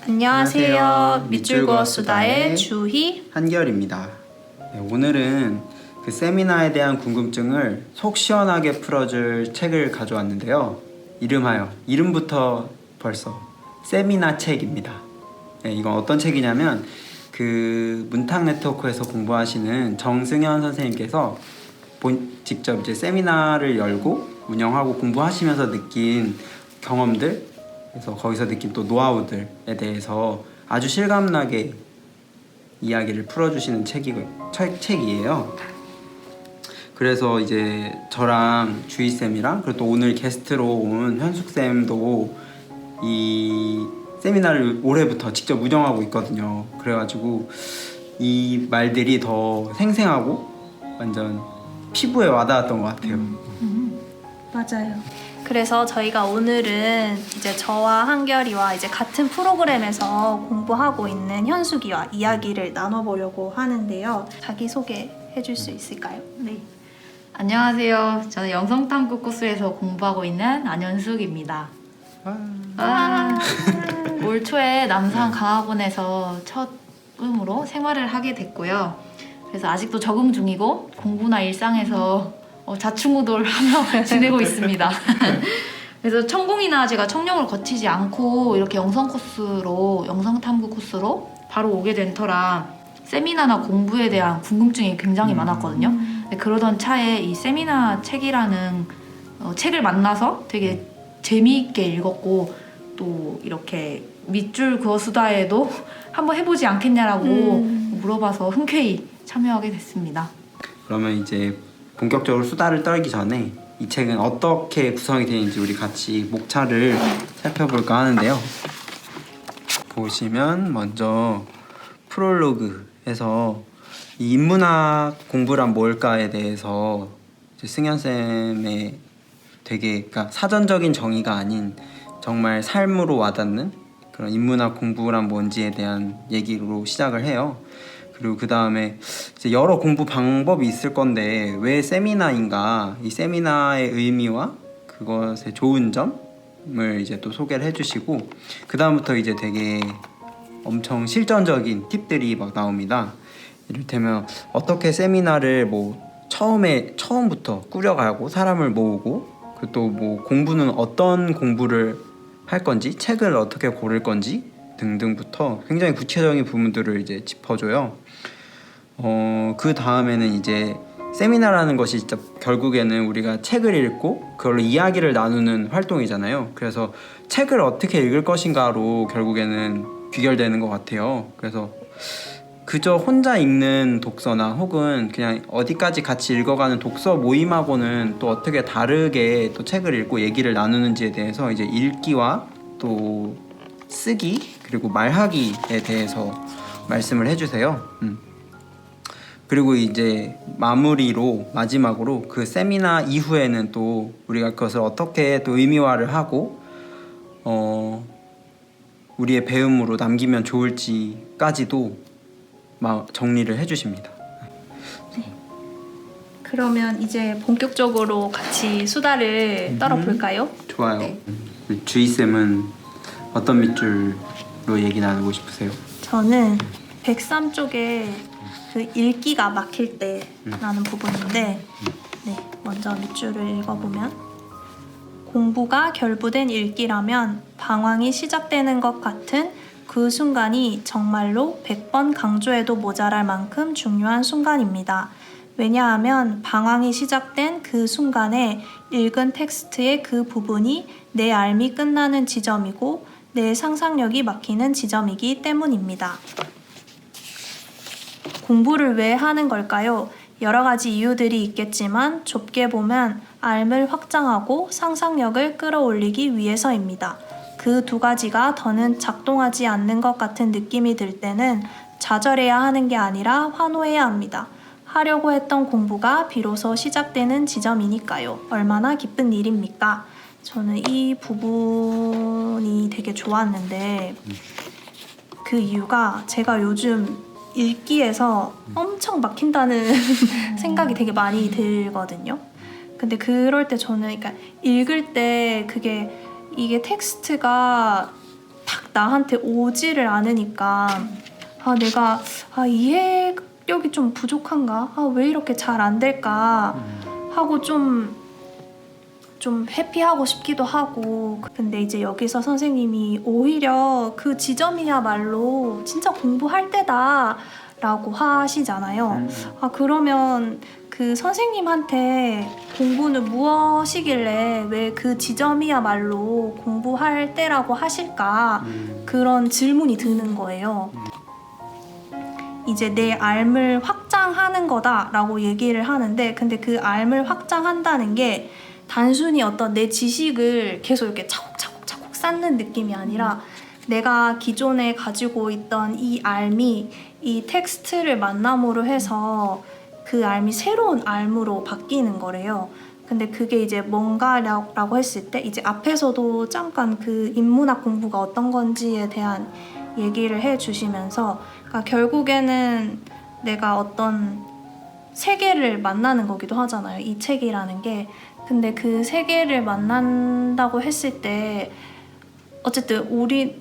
안녕하세요. 밑줄그어 수다의 주희, 한결입니다. 네, 오늘은 그 세미나에 대한 궁금증을 속 시원하게 풀어줄 책을 가져왔는데요. 이름부터 벌써 세미나 책입니다. 네, 이건 어떤 책이냐면 그 문탁 네트워크에서 공부하시는 정승현 선생님께서 직접 이제 세미나를 열고 운영하고 공부하시면서 느낀 경험들, 그래서 거기서 느낀 또 노하우들에 대해서 아주 실감나게 이야기를 풀어주시는 책이에요. 그래서 이제 저랑 주희쌤이랑 그리고 또 오늘 게스트로 온 현숙쌤도 이 세미나를 올해부터 직접 운영하고 있거든요. 그래가지고 이 말들이 더 생생하고 완전 피부에 와닿았던 것 같아요. 맞아요. 그래서 저희가 오늘은 이제 저와 한결이와 이제 같은 프로그램에서 공부하고 있는 현숙이와 이야기를 나눠보려고 하는데요. 자기소개 해줄 수 있을까요? 네. 안녕하세요. 저는 영성탐구 코스에서 공부하고 있는 안현숙입니다. 올 초에 남산 강학원에서 처음으로 생활을 하게 됐고요. 그래서 아직도 적응 중이고 공부나 일상에서 자충우돌하며 지내고 있습니다. 그래서 천공이나 제가 청룡을 거치지 않고 이렇게 영성탐구 코스로 바로 오게 된 터라 세미나나 공부에 대한 궁금증이 굉장히 많았거든요. 그러던 차에 이 세미나 책이라는 책을 만나서 되게 재미있게 읽었고 또 이렇게 밑줄 그어 수다에도 한번 해보지 않겠냐라고 물어봐서 흔쾌히 참여하게 됐습니다. 그러면 이제 본격적으로 수다를 떨기 전에 이 책은 어떻게 구성이 되는지 우리 같이 목차를 살펴볼까 하는데요. 보시면 먼저 프롤로그에서 이 인문학 공부란 뭘까에 대해서 승현쌤의 되게 그러니까 사전적인 정의가 아닌 정말 삶으로 와닿는 그런 인문학 공부란 뭔지에 대한 얘기로 시작을 해요. 그리고 그 다음에 이제 여러 공부 방법이 있을 건데 왜 세미나인가, 이 세미나의 의미와 그것의 좋은 점을 이제 또 소개를 해주시고, 그 다음부터 이제 되게 엄청 실전적인 팁들이 막 나옵니다. 이를테면 어떻게 세미나를 뭐 처음부터 꾸려가고 사람을 모으고, 그리고 또 뭐 공부는 어떤 공부를 할 건지, 책을 어떻게 고를 건지 등등부터 굉장히 구체적인 부분들을 이제 짚어줘요. 그 다음에는 이제 세미나라는 것이 진짜 결국에는 우리가 책을 읽고 그걸로 이야기를 나누는 활동이잖아요. 그래서 책을 어떻게 읽을 것인가로 결국에는 귀결되는 것 같아요. 그래서 그저 혼자 읽는 독서나 혹은 그냥 어디까지 같이 읽어가는 독서 모임하고는 또 어떻게 다르게 또 책을 읽고 얘기를 나누는지에 대해서 이제 읽기와 또 쓰기 그리고 말하기에 대해서 말씀을 해주세요. 그리고 이제 마지막으로 그 세미나 이후에는 또 우리가 그것을 어떻게 또 의미화를 하고 우리의 배움으로 남기면 좋을지까지도 정리를 해주십니다. 네. 그러면 이제 본격적으로 같이 수다를 떨어볼까요? 좋아요. 네. 주희쌤은 어떤 밑줄로 얘기 나누고 싶으세요? 저는 103쪽에 그 읽기가 막힐 때라는 부분인데, 네, 먼저 밑줄을 읽어보면, 공부가 결부된 읽기라면 방황이 시작되는 것 같은 그 순간이 정말로 100번 강조해도 모자랄 만큼 중요한 순간입니다. 왜냐하면 방황이 시작된 그 순간에 읽은 텍스트의 그 부분이 내 삶이 끝나는 지점이고 내 상상력이 막히는 지점이기 때문입니다. 공부를 왜 하는 걸까요? 여러 가지 이유들이 있겠지만 좁게 보면 삶을 확장하고 상상력을 끌어올리기 위해서입니다. 그 두 가지가 더는 작동하지 않는 것 같은 느낌이 들 때는 좌절해야 하는 게 아니라 환호해야 합니다. 하려고 했던 공부가 비로소 시작되는 지점이니까요. 얼마나 기쁜 일입니까? 저는 이 부분이 되게 좋았는데 그 이유가 제가 요즘 읽기에서 엄청 막힌다는 생각이 되게 많이 들거든요. 근데 그럴 때 저는 그러니까 읽을 때 이게 텍스트가 탁 나한테 오지를 않으니까 내가 이해력이 좀 부족한가? 왜 이렇게 잘 안 될까? 하고 좀 회피하고 싶기도 하고. 근데 이제 여기서 선생님이 오히려 그 지점이야말로 진짜 공부할 때다 라고 하시잖아요. 그러면 그 선생님한테 공부는 무엇이길래 왜 그 지점이야말로 공부할 때라고 하실까? 그런 질문이 드는 거예요. 이제 내 알을 확장하는 거다라고 얘기를 하는데, 근데 그 알을 확장한다는 게 단순히 어떤 내 지식을 계속 이렇게 차곡차곡 쌓는 느낌이 아니라 내가 기존에 가지고 있던 이 알미, 이 텍스트를 만남으로 해서 그 알미 새로운 알무로 바뀌는 거래요. 근데 그게 이제 뭔가라고 했을 때 이제 앞에서도 잠깐 그 인문학 공부가 어떤 건지에 대한 얘기를 해주시면서, 그러니까 결국에는 내가 어떤 세계를 만나는 거기도 하잖아요, 이 책이라는 게. 근데 그 세계를 만난다고 했을 때 어쨌든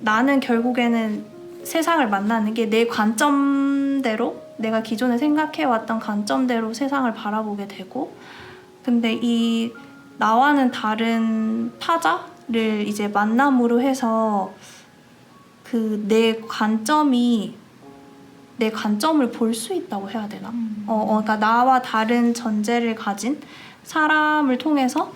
나는 결국에는 세상을 만나는 게 내 관점대로, 내가 기존에 생각해왔던 관점대로 세상을 바라보게 되고, 근데 이 나와는 다른 타자를 이제 만남으로 해서 그 내 관점을 볼 수 있다고 해야 되나? 그러니까 나와 다른 전제를 가진 사람을 통해서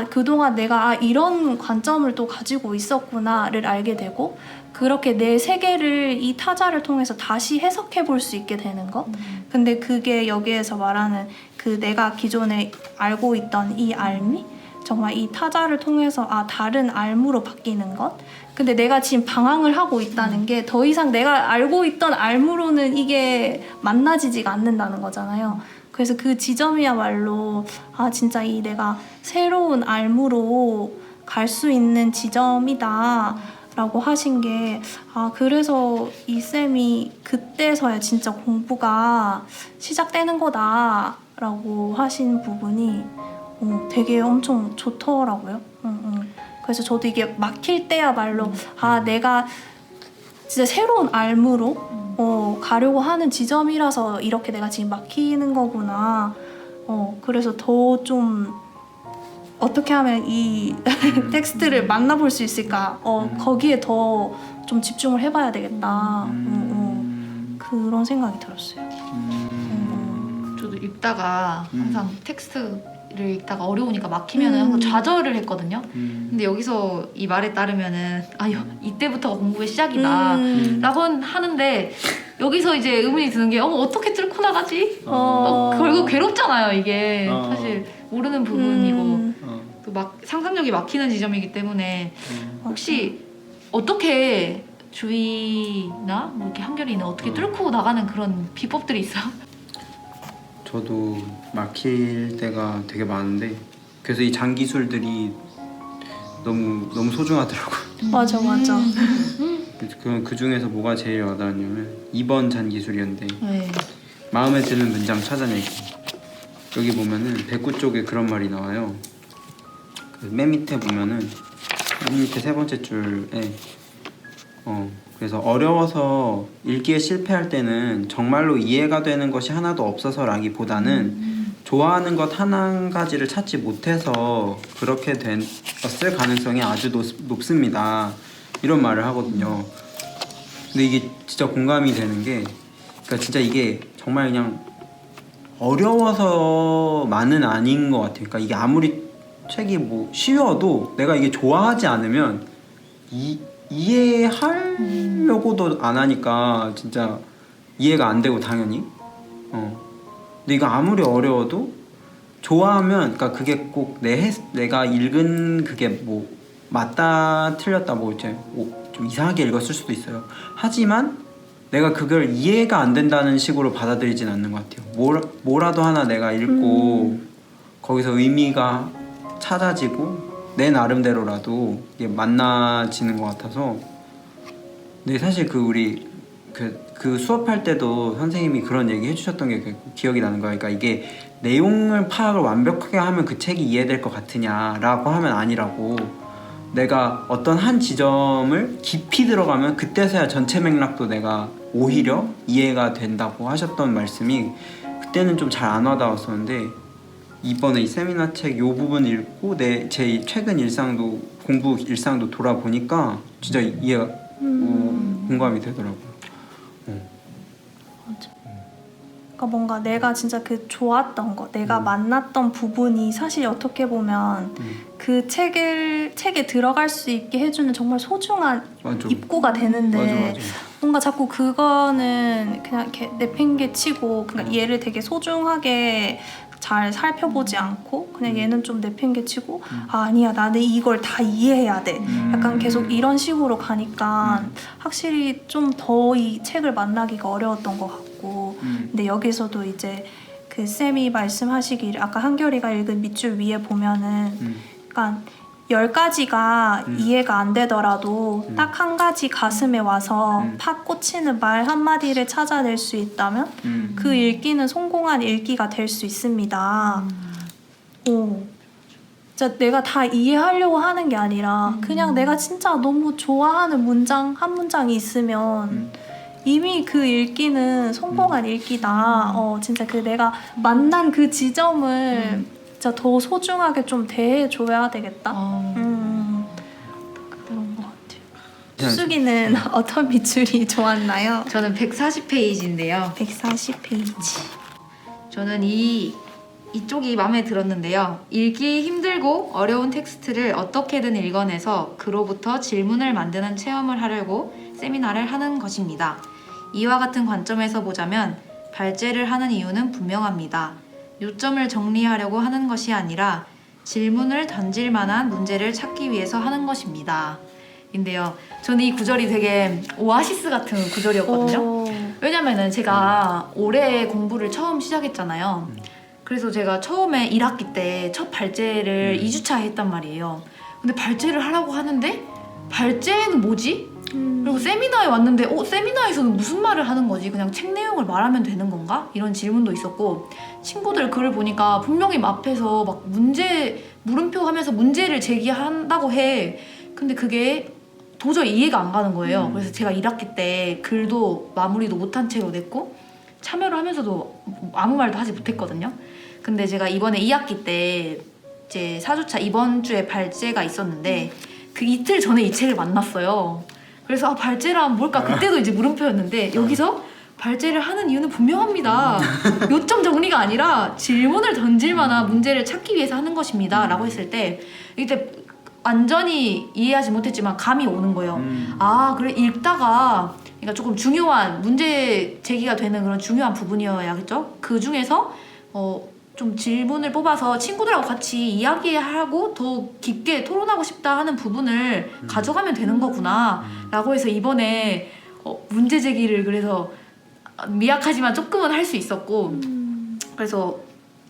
그동안 내가 이런 관점을 또 가지고 있었구나를 알게 되고, 그렇게 내 세계를 이 타자를 통해서 다시 해석해 볼 수 있게 되는 것. 근데 그게 여기에서 말하는 그 내가 기존에 알고 있던 이 알미, 정말 이 타자를 통해서 다른 알무로 바뀌는 것. 근데 내가 지금 방황을 하고 있다는 게 더 이상 내가 알고 있던 알무로는 이게 만나지지가 않는다는 거잖아요. 그래서 그 지점이야말로 진짜 이 내가 새로운 알무로 갈 수 있는 지점이다 라고 하신 게, 그래서 이 쌤이 그때서야 진짜 공부가 시작되는 거다 라고 하신 부분이 되게 엄청 좋더라고요. 그래서 저도 이게 막힐 때야말로 내가 진짜 새로운 알무로 가려고 하는 지점이라서 이렇게 내가 지금 막히는 거구나. 그래서 더 좀 어떻게 하면 이 텍스트를 만나볼 수 있을까? 거기에 더 좀 집중을 해봐야 되겠다. 그런 생각이 들었어요. 저도 읽다가 항상 텍스트를 읽다가 어려우니까 막히면은 항상 좌절을 했거든요. 근데 여기서 이 말에 따르면은 이때부터가 공부의 시작이다 라고 하는데, 여기서 이제 의문이 드는 게 어떻게 뚫고 나가지? 결국 괴롭잖아요, 이게. 사실 모르는 부분이고 또 상상력이 막히는 지점이기 때문에. 혹시 어떻게 주의나 뭐 이렇게 한결이는 어떻게 뚫고 나가는 그런 비법들이 있어요? 저도 막힐 때가 되게 많은데, 그래서 이 잔기술들이 너무 소중하더라고요. 맞아. 그 중에서 뭐가 제일 와닿았냐면 2번 잔기술이었는데, 네. 마음에 드는 문장 찾아내기. 여기 보면은 백구 쪽에 그런 말이 나와요. 맨 밑에 보면은 맨 밑에 세 번째 줄에 그래서 어려워서 읽기에 실패할 때는 정말로 이해가 되는 것이 하나도 없어서라기보다는 좋아하는 것 한 가지를 찾지 못해서 그렇게 됐을 가능성이 아주 높습니다. 이런 말을 하거든요. 근데 이게 진짜 공감이 되는 게, 그러니까 진짜 이게 정말 그냥 어려워서만은 아닌 것 같아요. 그러니까 이게 아무리 책이 뭐 쉬워도 내가 이게 좋아하지 않으면 이해하려고도 안 하니까 진짜 이해가 안 되고, 당연히. 근데 이거 아무리 어려워도 좋아하면, 그러니까 그게 꼭 내가 읽은 그게 뭐 맞다 틀렸다 뭐 이제 좀 이상하게 읽었을 수도 있어요. 하지만 내가 그걸 이해가 안 된다는 식으로 받아들이진 않는 것 같아요. 뭐라도 하나 내가 읽고 거기서 의미가 찾아지고 내 나름대로라도 이게 만나지는 것 같아서. 근데 사실 우리 수업할 때도 선생님이 그런 얘기 해주셨던 게 기억이 나는 거야. 그러니까 이게 내용을 파악을 완벽하게 하면 그 책이 이해될 것 같으냐라고 하면 아니라고. 내가 어떤 한 지점을 깊이 들어가면 그때서야 전체 맥락도 내가 오히려 이해가 된다고 하셨던 말씀이 그때는 좀 잘 안 와닿았었는데 이번에 이 세미나 책 요 부분 읽고 제 최근 일상도 공부 일상도 돌아보니까 진짜 이해가 공감이 되더라고요. 그러니까 뭔가 내가 진짜 그 좋았던 거, 내가 만났던 부분이 사실 어떻게 보면 그 책에 들어갈 수 있게 해주는 정말 소중한 맞아. 입구가 되는데 맞아. 뭔가 자꾸 그거는 그냥 이렇게 내팽개치고 그러니까 얘를 되게 소중하게 잘 살펴보지 않고 그냥 얘는 좀 내팽개치고 아니야 나는 이걸 다 이해해야 돼 약간 계속 이런 식으로 가니까 확실히 좀 더 이 책을 만나기가 어려웠던 것 같고 근데 여기서도 이제 그 쌤이 말씀하시기를 아까 한결이가 읽은 밑줄 위에 보면은 약간 10가지가 이해가 안 되더라도 딱 한 가지 가슴에 와서 팍 꽂히는 말 한마디를 찾아낼 수 있다면 그 읽기는 성공한 읽기가 될 수 있습니다. 오. 진짜 내가 다 이해하려고 하는 게 아니라 그냥 내가 진짜 너무 좋아하는 문장 한 문장이 있으면 이미 그 읽기는 성공한 읽기다. 진짜 그 내가 만난 그 지점을 진짜 더 소중하게 좀 대해줘야 되겠다. 그런 것 같아요. 수기는 어떤 밑줄이 좋았나요? 저는 140페이지인데요. 140페이지. 저는 이쪽이 마음에 들었는데요. 읽기 힘들고 어려운 텍스트를 어떻게든 읽어내서 그로부터 질문을 만드는 체험을 하려고 세미나를 하는 것입니다. 이와 같은 관점에서 보자면 발제를 하는 이유는 분명합니다. 요점을 정리하려고 하는 것이 아니라 질문을 던질 만한 문제를 찾기 위해서 하는 것입니다. 인데요. 저는 이 구절이 되게 오아시스 같은 구절이었거든요. 왜냐면은 제가 올해 공부를 처음 시작했잖아요. 그래서 제가 처음에 1학기 때 첫 발제를 2주차 했단 말이에요. 근데 발제를 하라고 하는데 발제는 뭐지? 그리고 세미나에 왔는데 세미나에서는 무슨 말을 하는 거지? 그냥 책 내용을 말하면 되는 건가? 이런 질문도 있었고 친구들 글을 보니까 분명히 앞에서 막 물음표 하면서 문제를 제기한다고 해. 근데 그게 도저히 이해가 안 가는 거예요. 그래서 제가 1학기 때 글도 마무리도 못한 채로 냈고 참여를 하면서도 아무 말도 하지 못했거든요. 근데 제가 이번에 2학기 때 이제 4주차 이번 주에 발제가 있었는데 그 이틀 전에 이 책을 만났어요. 그래서 발제란 뭘까? 그때도 이제 물음표였는데 여기서 발제를 하는 이유는 분명합니다. 요점 정리가 아니라 질문을 던질 만한 문제를 찾기 위해서 하는 것입니다. 라고 했을 때 이때 완전히 이해하지 못했지만 감이 오는 거예요. 아 그래 읽다가 그러니까 조금 중요한 문제 제기가 되는 그런 중요한 부분이어야겠죠. 그 중에서 좀 질문을 뽑아서 친구들하고 같이 이야기하고 더 깊게 토론하고 싶다 하는 부분을 가져가면 되는 거구나 라고 해서 이번에 문제 제기를 그래서 미약하지만 조금은 할 수 있었고 그래서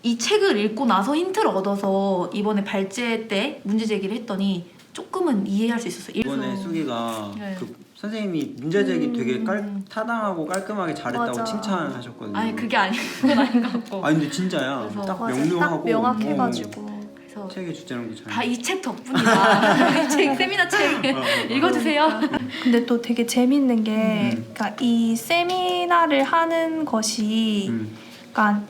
이 책을 읽고 나서 힌트를 얻어서 이번에 발제 때 문제 제기를 했더니 조금은 이해할 수 있었어요. 이번에 수기가 네. 그 선생님이 문제 제기 되게 타당하고 깔끔하게 잘했다고 맞아. 칭찬하셨거든요. 아니 그게 그건 아닌 것 같고 아니 근데 진짜야. 그래서 딱 맞아, 명료하고 딱 명확해가지고 그래서 책의 주제랑도 잘. 다 이 책 덕분이다. 이 책 세미나 책 읽어주세요. 근데 또 되게 재밌는 게 그러니까 이 세미나를 하는 것이 그러니까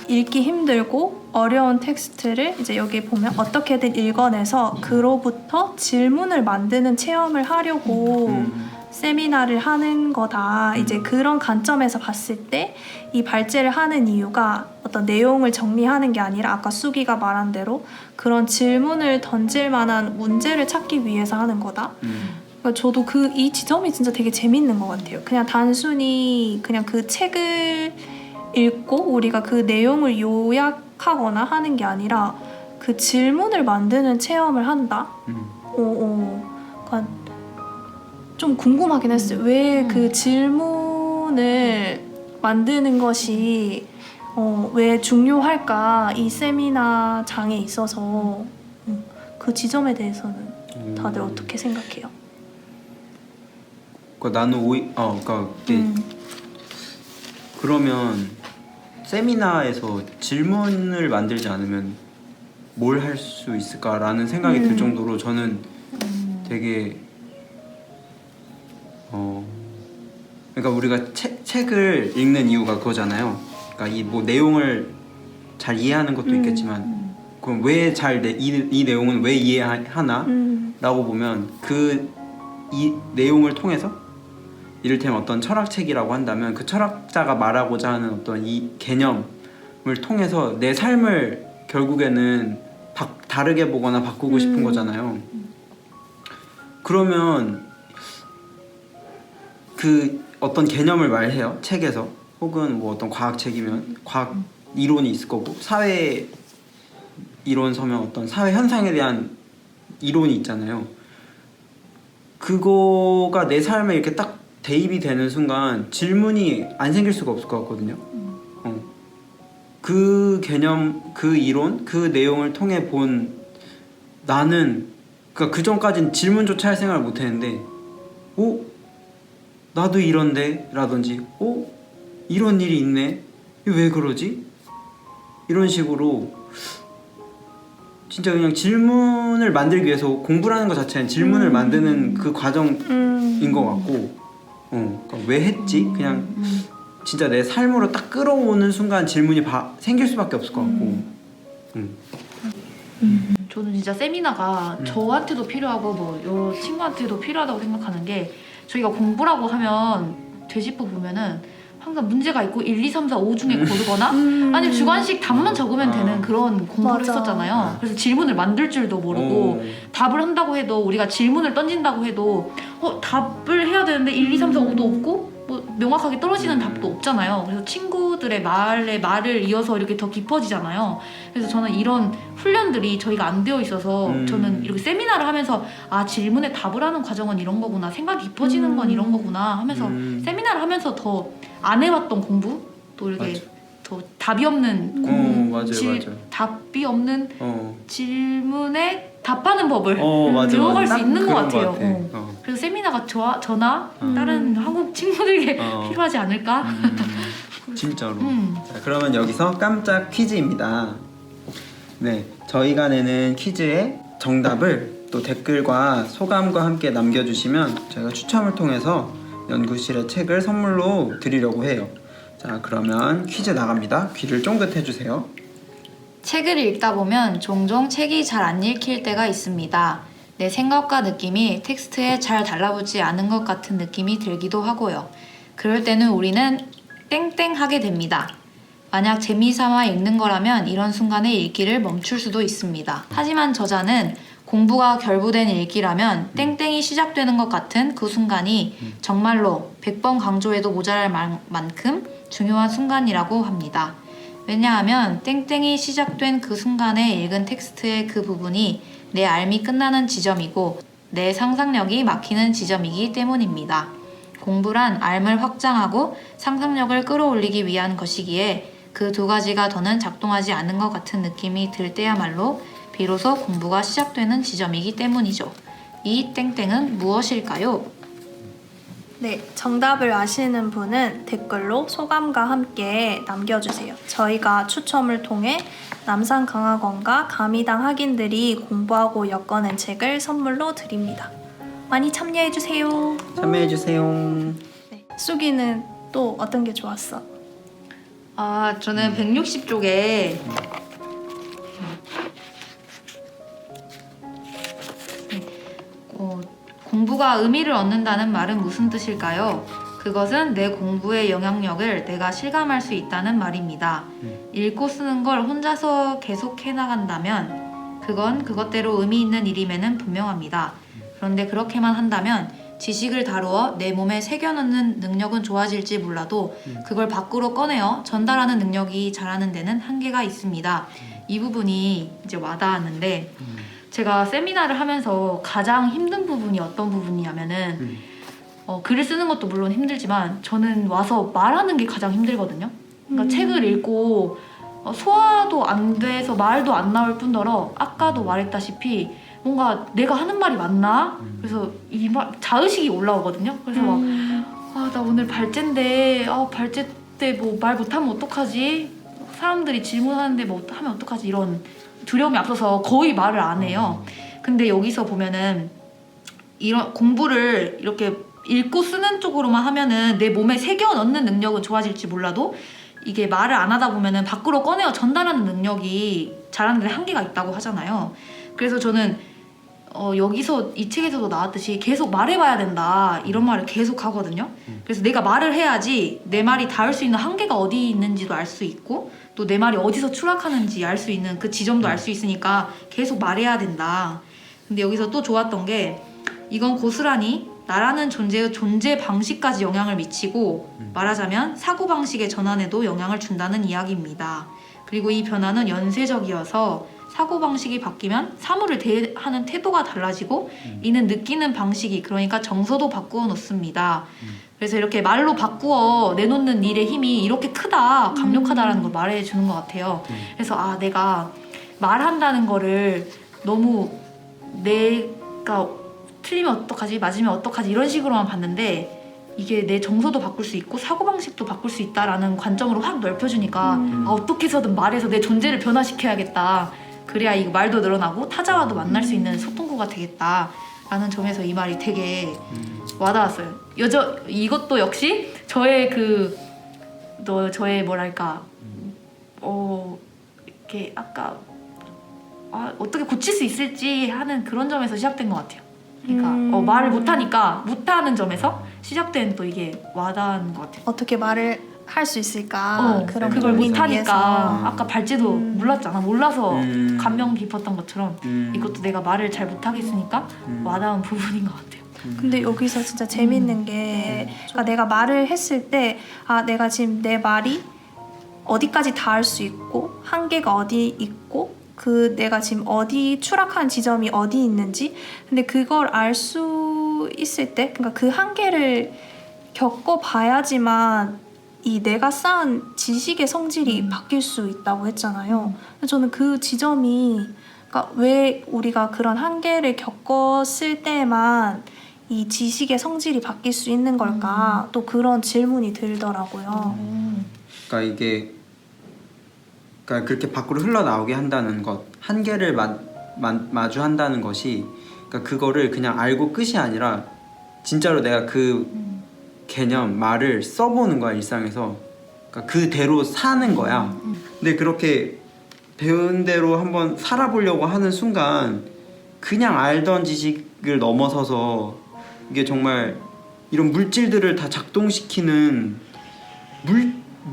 읽기 힘들고 어려운 텍스트를 이제 여기 보면 어떻게든 읽어내서 그로부터 질문을 만드는 체험을 하려고 세미나를 하는 거다. 이제 그런 관점에서 봤을 때 이 발제를 하는 이유가 어떤 내용을 정리하는 게 아니라 아까 수기가 말한 대로 그런 질문을 던질 만한 문제를 찾기 위해서 하는 거다. 그러니까 저도 이 지점이 진짜 되게 재밌는 것 같아요. 그냥 단순히 그냥 그 책을 읽고 우리가 그 내용을 요약하거나 하는 게 아니라 그 질문을 만드는 체험을 한다. 그러니까 좀 궁금하긴 했어요. 왜 그 질문을 만드는 것이 왜 중요할까? 이 세미나장에 있어서 그 지점에 대해서는 다들 어떻게 생각해요? 그러니까 나는 그러니까 그러면 세미나에서 질문을 만들지 않으면 뭘 할 수 있을까라는 생각이 들 정도로 저는 되게 그러니까 우리가 책을 읽는 이유가 그거잖아요. 그러니까 이 뭐 내용을 잘 이해하는 것도 있겠지만 그럼 왜 이 내용은 왜 이해하나? 라고 보면 이 내용을 통해서 이를테면 어떤 철학책이라고 한다면 그 철학자가 말하고자 하는 어떤 이 개념을 통해서 내 삶을 결국에는 다르게 보거나 바꾸고 싶은 거잖아요. 그러면 그 어떤 개념을 말해요, 책에서. 혹은 뭐 어떤 과학책이면 과학 이론이 있을 거고, 사회 이론 서면 어떤 사회 현상에 대한 이론이 있잖아요. 그거가 내 삶에 이렇게 딱 대입이 되는 순간 질문이 안 생길 수가 없을 것 같거든요. 그 개념, 그 이론, 그 내용을 통해 본 나는, 그러니까 그 전까진 질문조차 할 생각을 못 했는데, 나도 이런데? 라든지, 이런 일이 있네? 이게 왜 그러지? 이런 식으로 진짜 그냥 질문을 만들기 위해서 공부라는 것 자체는 질문을 만드는 그 과정인 것 같고, 그러니까 왜 했지? 그냥 진짜 내 삶으로 딱 끌어오는 순간 질문이 생길 수밖에 없을 것 같고. 저는 진짜 세미나가 저한테도 필요하고 뭐 여러 친구한테도 필요하다고 생각하는 게, 저희가 공부라고 하면 되짚어 보면은 항상 문제가 있고 1, 2, 3, 4, 5 중에 고르거나 아니면 주관식 답만 적으면 되는 그런 공부를 맞아. 했었잖아요. 그래서 질문을 만들 줄도 모르고 답을 한다고 해도, 우리가 질문을 던진다고 해도 답을 해야 되는데 1, 2, 3, 4, 5도 없고 뭐 명확하게 떨어지는 답도 없잖아요. 그래서 친구들의 말을 이어서 이렇게 더 깊어지잖아요. 그래서 저는 이런 훈련들이 저희가 안 되어 있어서 저는 이렇게 세미나를 하면서 질문에 답을 하는 과정은 이런 거구나, 생각이 깊어지는 건 이런 거구나 하면서 세미나를 하면서 더 안 해왔던 공부, 또 이렇게 맞아. 더 답이 없는 공부, 맞아요. 답이 없는 질문에 답하는 법을 맞아, 배워갈 맞아. 수 있는 것 그런 같아요. 것 같아. 그래서 세미나가 저나 다른 한국 친구들에게 필요하지 않을까? 진짜로. 자, 그러면 여기서 깜짝 퀴즈입니다. 네, 저희가 내는 퀴즈의 정답을 또 댓글과 소감과 함께 남겨주시면 저희가 추첨을 통해서 연구실의 책을 선물로 드리려고 해요. 자, 그러면 퀴즈 나갑니다. 귀를 쫑긋 해주세요. 책을 읽다 보면 종종 책이 잘 안 읽힐 때가 있습니다. 내 생각과 느낌이 텍스트에 잘 달라붙지 않은 것 같은 느낌이 들기도 하고요. 그럴 때는 우리는 땡땡하게 됩니다. 만약 재미삼아 읽는 거라면 이런 순간에 읽기를 멈출 수도 있습니다. 하지만 저자는 공부가 결부된 읽기라면 땡땡이 시작되는 것 같은 그 순간이 정말로 100번 강조해도 모자랄 만큼 중요한 순간이라고 합니다. 왜냐하면 땡땡이 시작된 그 순간에 읽은 텍스트의 그 부분이 내 삶이 끝나는 지점이고 내 상상력이 막히는 지점이기 때문입니다. 공부란 삶을 확장하고 상상력을 끌어올리기 위한 것이기에 그 두 가지가 더는 작동하지 않은 것 같은 느낌이 들 때야말로 비로소 공부가 시작되는 지점이기 때문이죠. 이 땡땡은 무엇일까요? 네, 정답을 아시는 분은 댓글로 소감과 함께 남겨주세요. 저희가 추첨을 통해 남산강학원과 가미당 학인들이 공부하고 엮어낸 책을 선물로 드립니다. 많이 참여해주세요. 참여해주세요. 네, 수기는 또 어떤 게 좋았어? 저는 160쪽에 공부가 의미를 얻는다는 말은 무슨 뜻일까요? 그것은 내 공부의 영향력을 내가 실감할 수 있다는 말입니다. 읽고 쓰는 걸 혼자서 계속 해나간다면 그건 그것대로 의미 있는 일임에는 분명합니다. 그런데 그렇게만 한다면 지식을 다루어 내 몸에 새겨넣는 능력은 좋아질지 몰라도 그걸 밖으로 꺼내어 전달하는 능력이 자라는 데는 한계가 있습니다. 이 부분이 이제 와닿았는데 제가 세미나를 하면서 가장 힘든 부분이 어떤 부분이냐면은 글을 쓰는 것도 물론 힘들지만 저는 와서 말하는 게 가장 힘들거든요. 그러니까 책을 읽고 소화도 안 돼서 말도 안 나올 뿐더러 아까도 말했다시피 뭔가 내가 하는 말이 맞나? 그래서 이 자의식이 올라오거든요. 그래서 나 오늘 발제인데 발제 때 뭐 말 못하면 어떡하지? 사람들이 질문하는데 뭐 하면 어떡하지? 이런 두려움이 앞서서 거의 말을 안 해요. 근데 여기서 보면은 이런 공부를 이렇게 읽고 쓰는 쪽으로만 하면은 내 몸에 새겨 넣는 능력은 좋아질지 몰라도 이게 말을 안 하다 보면은 밖으로 꺼내어 전달하는 능력이 잘하는 데 한계가 있다고 하잖아요. 그래서 저는 여기서 이 책에서도 나왔듯이 계속 말해봐야 된다 이런 말을 계속 하거든요. 그래서 내가 말을 해야지 내 말이 닿을 수 있는 한계가 어디 있는지도 알 수 있고 또 내 말이 어디서 추락하는지 알 수 있는 그 지점도 알 수 있으니까 계속 말해야 된다. 근데 여기서 또 좋았던 게 이건 고스란히 나라는 존재의 존재 방식까지 영향을 미치고 말하자면 사고방식의 전환에도 영향을 준다는 이야기입니다. 그리고 이 변화는 연쇄적이어서 사고방식이 바뀌면 사물을 대하는 태도가 달라지고 이는 느끼는 방식이 그러니까 정서도 바꾸어 놓습니다. 그래서 이렇게 말로 바꾸어 내놓는 일의 힘이 이렇게 크다, 강력하다라는 걸 말해주는 것 같아요. 그래서 내가 말한다는 거를 너무 내가 틀리면 어떡하지, 맞으면 어떡하지 이런 식으로만 봤는데 이게 내 정서도 바꿀 수 있고 사고방식도 바꿀 수 있다라는 관점으로 확 넓혀주니까 어떻게 해서든 말해서 내 존재를 변화시켜야겠다. 그래야 이 말도 늘어나고 타자와도 만날 수 있는 소통구가 되겠다라는 점에서 이 말이 되게 와닿았어요. 이것도 역시 저의 저의 뭐랄까 이렇게 아까 어떻게 고칠 수 있을지 하는 그런 점에서 시작된 것 같아요. 그러니까 말을 못하는 점에서 시작된 또 이게 와닿은 것 같아요. 어떻게 말을 할 수 있을까? 그런 그걸 고민을 못하니까 위해서. 아까 발제도 몰라서 감명 깊었던 것처럼 이것도 내가 말을 잘 못하겠으니까 와닿은 부분인 것 같아요. 근데 여기서 진짜 재밌는 게 그러니까 내가 말을 했을 때 내가 지금 내 말이 어디까지 닿을 수 있고 한계가 어디 있고 내가 지금 어디 추락한 지점이 어디 있는지 근데 그걸 알 수 있을 때 그러니까 그 한계를 겪어봐야지만 이 내가 쌓은 지식의 성질이 바뀔 수 있다고 했잖아요. 저는 그 지점이 그러니까 왜 우리가 그런 한계를 겪었을 때만 이 지식의 성질이 바뀔 수 있는 걸까? 또 그런 질문이 들더라고요. 그러니까 이게 그러니까 그렇게 밖으로 흘러나오게 한다는 것, 한계를 마주한다는 것이 그러니까 그거를 그냥 알고 끝이 아니라 진짜로 내가 그 개념, 말을 써보는 거야 일상에서. 그러니까 그대로 사는 거야. 근데 그렇게 배운 대로 한번 살아보려고 하는 순간 그냥 알던 지식을 넘어서서 이게 정말 이런 물질들을 다 작동시키는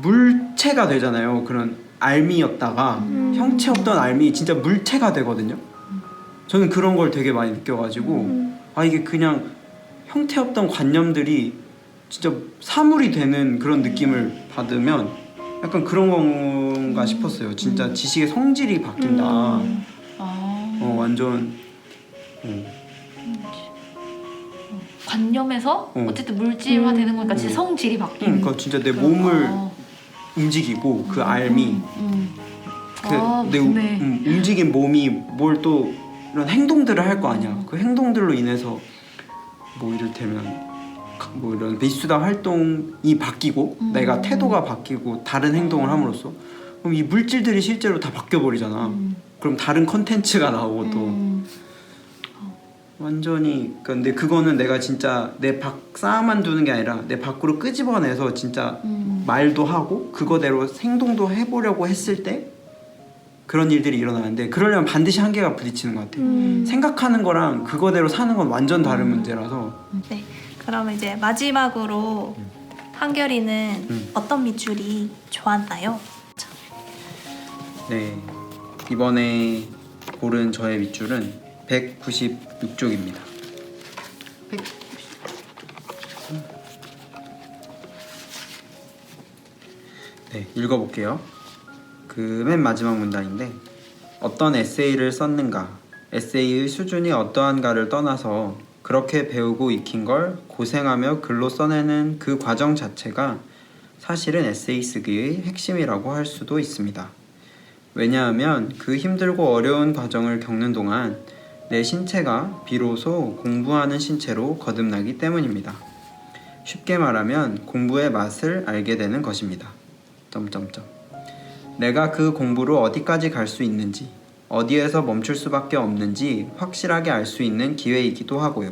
물체가 되잖아요. 그런 알미였다가 형체 없던 알미 진짜 물체가 되거든요. 저는 그런 걸 되게 많이 느껴가지고 이게 그냥 형태 없던 관념들이 진짜 사물이 되는 그런 느낌을 받으면 약간 그런 건가 싶었어요. 진짜 지식의 성질이 바뀐다. 완전 관념에서 어쨌든 물질화되는 거니까 진짜 성질이 바뀌는. 그러니까 진짜 내 몸을 움직이고 그 알미 내 움직인 몸이 뭘 또 이런 행동들을 할 거 아니야. 그 행동들로 인해서 뭐 이를테면 뭐 이런 비수다 활동이 바뀌고 내가 태도가 바뀌고 다른 행동을 함으로써 그럼 이 물질들이 실제로 다 바뀌어 버리잖아. 그럼 다른 컨텐츠가 나오고 또 완전히 근데 그거는 내가 진짜 내 쌓아만 두는 게 아니라 내 밖으로 끄집어내서 진짜 말도 하고 그거대로 행동도 해보려고 했을 때 그런 일들이 일어나는데 그러려면 반드시 한계가 부딪히는 것 같아요. 생각하는 거랑 그거대로 사는 건 완전 다른 문제라서. 네, 그러면 이제 마지막으로 한결이는 어떤 밑줄이 좋았나요? 네, 이번에 고른 저의 밑줄은 196쪽입니다. 네, 읽어볼게요. 그 맨 마지막 문단인데 어떤 에세이를 썼는가, 에세이의 수준이 어떠한가를 떠나서 그렇게 배우고 익힌 걸 고생하며 글로 써내는 그 과정 자체가 사실은 에세이 쓰기의 핵심이라고 할 수도 있습니다. 왜냐하면 그 힘들고 어려운 과정을 겪는 동안 내 신체가 비로소 공부하는 신체로 거듭나기 때문입니다. 쉽게 말하면 공부의 맛을 알게 되는 것입니다. 내가 그 공부로 어디까지 갈 수 있는지, 어디에서 멈출 수밖에 없는지 확실하게 알 수 있는 기회이기도 하고요.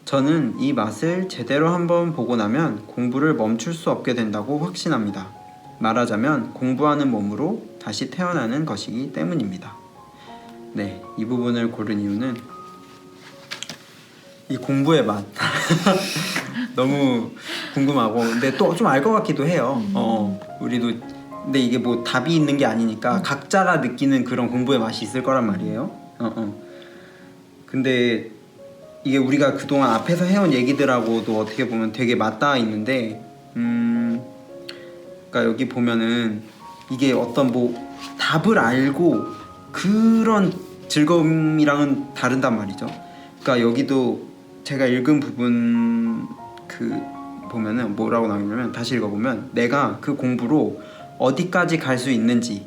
저는 이 맛을 제대로 한번 보고 나면 공부를 멈출 수 없게 된다고 확신합니다. 말하자면 공부하는 몸으로 다시 태어나는 것이기 때문입니다. 네, 이 부분을 고른 이유는 이 공부의 맛 너무 궁금하고 근데 또 좀 알 것 같기도 해요. 우리도 근데 이게 뭐 답이 있는 게 아니니까 각자가 느끼는 그런 공부의 맛이 있을 거란 말이에요. 근데 이게 우리가 그동안 앞에서 해온 얘기들하고도 어떻게 보면 되게 맞닿아 있는데 그러니까 여기 보면은 이게 어떤 뭐 답을 알고 그런 즐거움이랑은 다르단 말이죠. 그러니까 여기도 제가 읽은 부분 그 보면은 뭐라고 나오냐면 다시 읽어보면 내가 그 공부로 어디까지 갈 수 있는지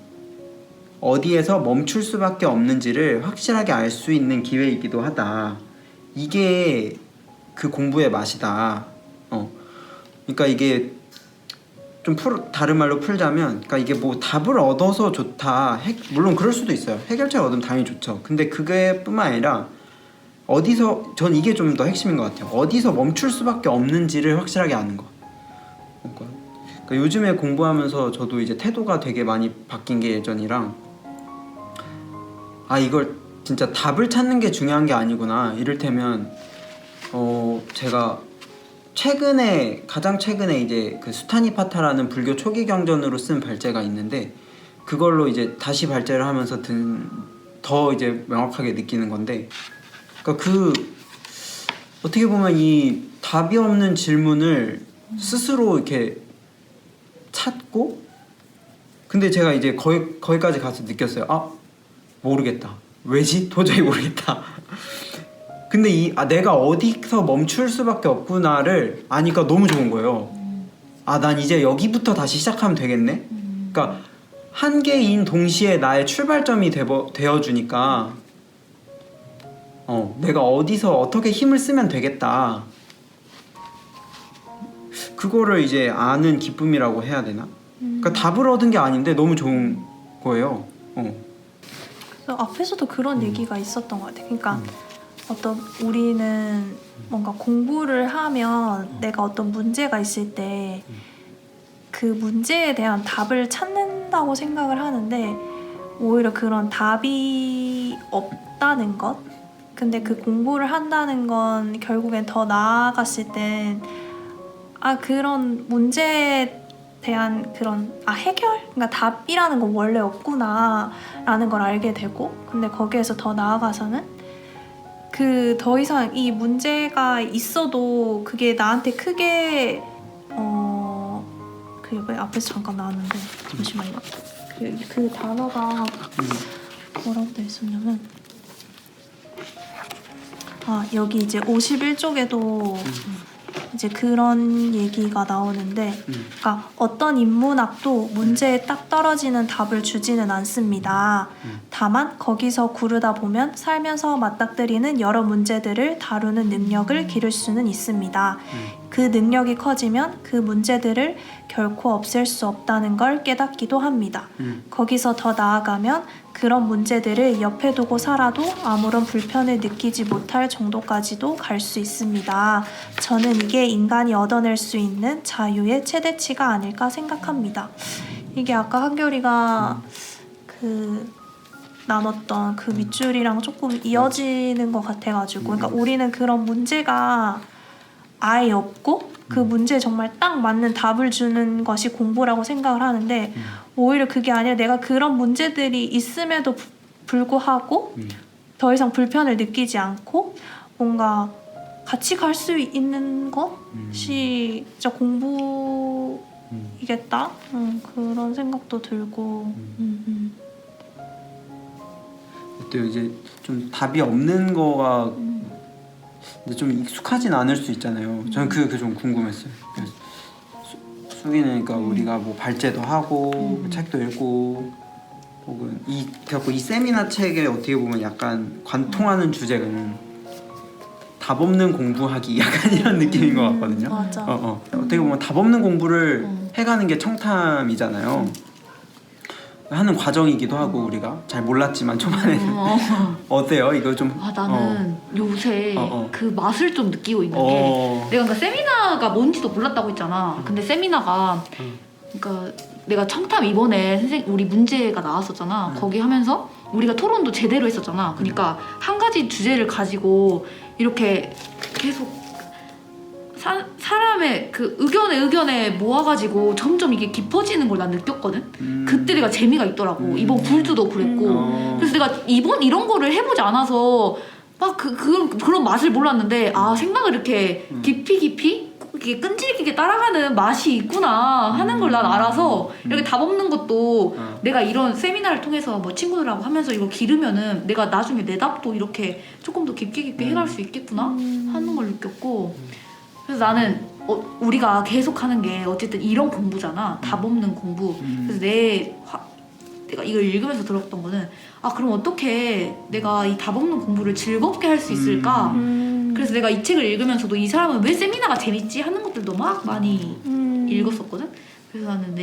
어디에서 멈출 수밖에 없는지를 확실하게 알 수 있는 기회이기도 하다. 이게 그 공부의 맛이다. 그러니까 이게 좀 다른 말로 풀자면, 그러니까 이게 뭐 답을 얻어서 좋다. 물론 그럴 수도 있어요. 해결책을 얻으면 당연히 좋죠. 근데 그게뿐만 아니라 어디서 전 이게 좀 더 핵심인 것 같아요. 어디서 멈출 수밖에 없는지를 확실하게 아는 거. 그러니까 요즘에 공부하면서 저도 이제 태도가 되게 많이 바뀐 게 예전이랑 이걸 진짜 답을 찾는 게 중요한 게 아니구나. 이를테면 제가 가장 최근에 이제 그 수타니파타라는 불교 초기 경전으로 쓴 발제가 있는데 그걸로 이제 다시 발제를 하면서 더 이제 명확하게 느끼는 건데, 그러니까 어떻게 보면 이 답이 없는 질문을 스스로 이렇게 찾고, 근데 제가 이제 거기까지 가서 느꼈어요. 모르겠다. 왜지? 도저히 모르겠다. 근데 내가 어디서 멈출 수밖에 없구나를 아니까 너무 좋은 거예요. 난 이제 여기부터 다시 시작하면 되겠네. 그러니까 한 개인 동시에 나의 출발점이 되어주니까 내가 어디서 어떻게 힘을 쓰면 되겠다. 그거를 이제 아는 기쁨이라고 해야 되나? 그러니까 답을 얻은 게 아닌데 너무 좋은 거예요. 그래서 앞에서도 그런 얘기가 있었던 것 같아요. 그러니까 우리는 뭔가 공부를 하면 내가 어떤 문제가 있을 때 그 문제에 대한 답을 찾는다고 생각을 하는데 오히려 그런 답이 없다는 것? 근데 그 공부를 한다는 건 결국엔 더 나아갔을 땐 그런 문제에 대한 그런 해결? 그러니까 답이라는 건 원래 없구나 라는 걸 알게 되고, 근데 거기에서 더 나아가서는 더 이상 이 문제가 있어도 그게 나한테 크게 왜 앞에서 잠깐 나왔는데 잠시만요. 그 단어가 뭐라고 돼 있었냐면 여기 이제 51쪽에도 이제 그런 얘기가 나오는데, 그러니까 어떤 인문학도 문제에 딱 떨어지는 답을 주지는 않습니다. 다만 거기서 구르다 보면 살면서 맞닥뜨리는 여러 문제들을 다루는 능력을 기를 수는 있습니다. 그 능력이 커지면 그 문제들을 결코 없앨 수 없다는 걸 깨닫기도 합니다. 거기서 더 나아가면 그런 문제들을 옆에 두고 살아도 아무런 불편을 느끼지 못할 정도까지도 갈 수 있습니다. 저는 이게 인간이 얻어낼 수 있는 자유의 최대치가 아닐까 생각합니다. 이게 아까 한결이가 나눴던 그 밑줄이랑 조금 이어지는 것 같아가지고, 그러니까 우리는 그런 문제가 아예 없고 그 문제에 정말 딱 맞는 답을 주는 것이 공부라고 생각을 하는데, 오히려 그게 아니라 내가 그런 문제들이 있음에도 불구하고 더 이상 불편을 느끼지 않고 뭔가 같이 갈 수 있는 것이 진짜 공부이겠다? 그런 생각도 들고. 또 이제 좀 답이 없는 거가 근데 좀 익숙하진 않을 수 있잖아요. 저는 그게 좀 궁금했어요. 수기는 그러니까 우리가 뭐 발제도 하고 뭐 책도 읽고 혹은 결국 이 세미나 책에 어떻게 보면 약간 관통하는 주제는 답 없는 공부하기 약간 이런 느낌인 것 같거든요. 맞아. 어떻게 보면 답 없는 공부를 해가는 게 청탐이잖아요. 하는 과정이기도 하고 우리가 잘 몰랐지만 초반에는 어때요? 이거 좀 나는 요새 어. 그 맛을 좀 느끼고 있는 어. 게 내가 그러니까 세미나가 뭔지도 몰랐다고 했잖아. 근데 세미나가 그러니까 내가 청탐 이번에 우리 문제가 나왔었잖아. 거기 하면서 우리가 토론도 제대로 했었잖아. 그러니까 한 가지 주제를 가지고 이렇게 계속 사람의 그 의견에 모아가지고 점점 이게 깊어지는 걸 난 느꼈거든. 그때 내가 재미가 있더라고. 이번 굴드도 그랬고. 그래서 내가 이번 이런 거를 해보지 않아서 막 그런 맛을 몰랐는데 생각을 이렇게 깊이 이렇게 끈질기게 따라가는 맛이 있구나 하는 걸 난 알아서 이렇게 답 없는 것도 내가 이런 세미나를 통해서 뭐 친구들하고 하면서 이거 기르면은 내가 나중에 내 답도 이렇게 조금 더 깊게 해갈 수 있겠구나 하는 걸 느꼈고. 그래서 나는 우리가 계속 하는 게 어쨌든 이런 공부잖아. 답 없는 공부. 그래서 내가 이걸 읽으면서 들었던 거는 그럼 어떻게 내가 이 답 없는 공부를 즐겁게 할 수 있을까? 그래서 내가 이 책을 읽으면서도 이 사람은 왜 세미나가 재밌지? 하는 것들도 막 많이 읽었었거든. 그래서 나는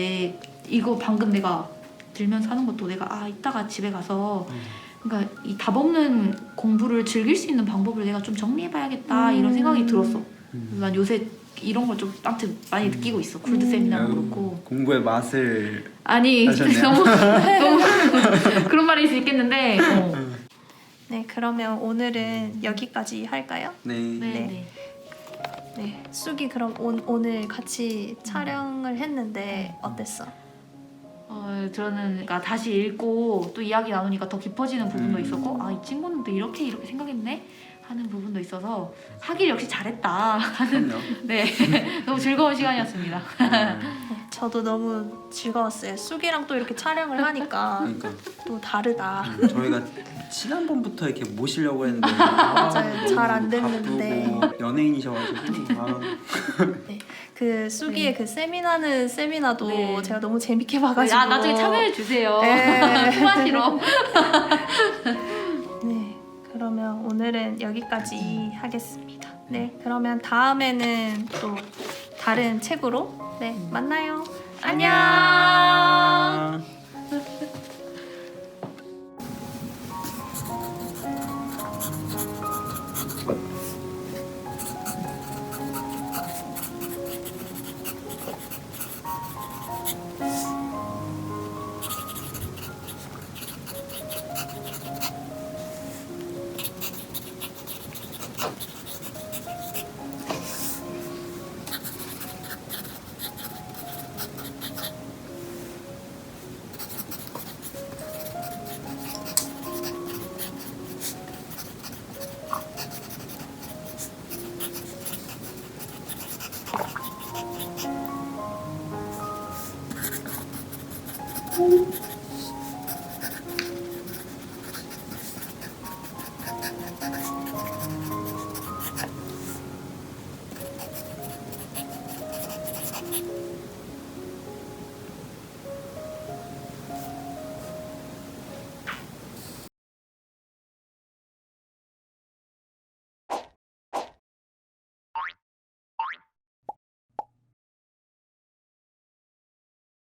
이거 방금 내가 들면서 하는 것도 내가 이따가 집에 가서 그러니까 이 답 없는 공부를 즐길 수 있는 방법을 내가 좀 정리해봐야겠다 이런 생각이 들었어. 그래서 난 요새 이런 걸 좀 아무튼 많이 느끼고 있어. 굴드 세미나도 그렇고. 공부의 맛을 아니 하셨네요. 너무 그런 말일 수 있겠는데. 네, 그러면 오늘은 여기까지 할까요? 네. 네. 네, 쑥이 그럼 오늘 같이 촬영을 했는데 어땠어? 저는 그러니까 다시 읽고 또 이야기 나누니까 더 깊어지는 부분도 있었고 이 친구는 또 이렇게 생각했네 하는 부분도 있어서 하길 역시 잘했다 하는 네 너무 즐거운 시간이었습니다. 네, 저도 너무 즐거웠어요. 쑥이랑 또 이렇게 촬영을 하니까 그러니까 또 다르다. 저희가 지난번부터 이렇게 모시려고 했는데 맞아요. 잘안 됐는데. 바쁘고 연예인이셔가지고 네, 그 쑥이의 그 세미나는 세미나도 네. 제가 너무 재밌게 봐가지고 나중에 참여해 주세요. 네. 후하시러. 네, 그러면 오늘은 여기까지 하겠습니다. 네, 그러면 다음에는 또 다른 책으로 만나요. 안녕.